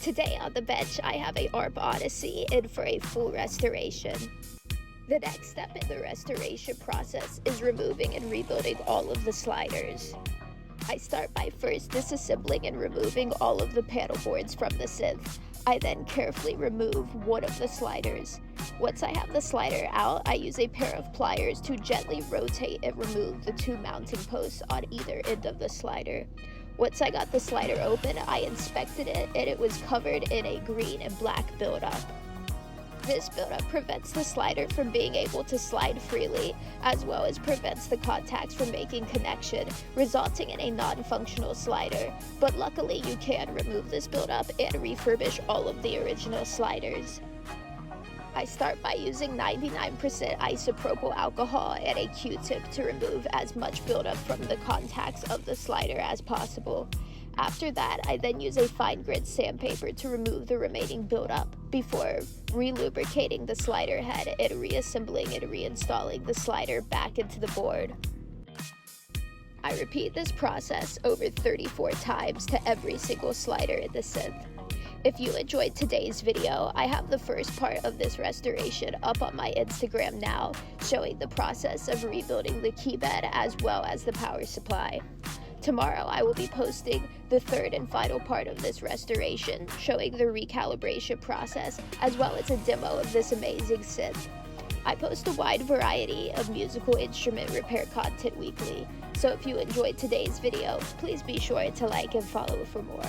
Today on the bench, I have a ARP Odyssey in for a full restoration. The next step in the restoration process is removing and rebuilding all of the sliders. I start by first disassembling and removing all of the panel boards from the synth. I then carefully remove one of the sliders. Once I have the slider out, I use a pair of pliers to gently rotate and remove the two mounting posts on either end of the slider. Once I got the slider open, I inspected it and it was covered in a green and black buildup. This buildup prevents the slider from being able to slide freely, as well as prevents the contacts from making connection, resulting in a non-functional slider. But luckily, you can remove this buildup and refurbish all of the original sliders. I start by using 99% isopropyl alcohol and a Q-tip to remove as much buildup from the contacts of the slider as possible. After that, I then use a fine grit sandpaper to remove the remaining buildup before re-lubricating the slider head and reassembling and reinstalling the slider back into the board. I repeat this process over 34 times to every single slider in the synth. If you enjoyed today's video, I have the first part of this restoration up on my Instagram now, showing the process of rebuilding the keybed as well as the power supply. Tomorrow I will be posting the third and final part of this restoration, showing the recalibration process as well as a demo of this amazing synth. I post a wide variety of musical instrument repair content weekly, so if you enjoyed today's video, please be sure to like and follow for more.